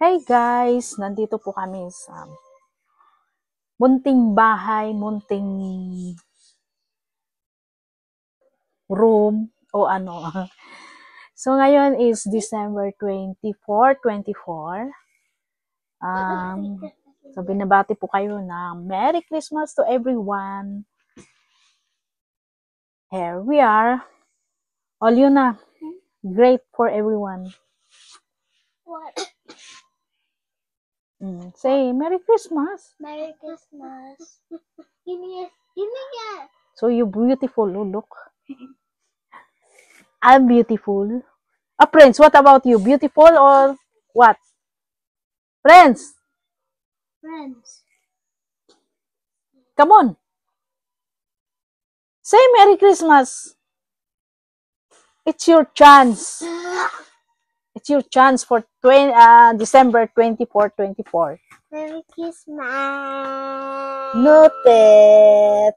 Hey guys, nandito po kami sa munting bahay, munting room o ano. So ngayon is December 24, 24. So binabati po kayo ng Merry Christmas to everyone. Here we are. All yun na. Great for everyone. What? Say, Merry Christmas. Merry Christmas. Give me that. So you beautiful, look. I'm beautiful. Prince, what about you? Beautiful or what? Prince, Friends. come on. Say Merry Christmas. It's your chance. It's your chance for December 24, 24. Merry Christmas. Noted.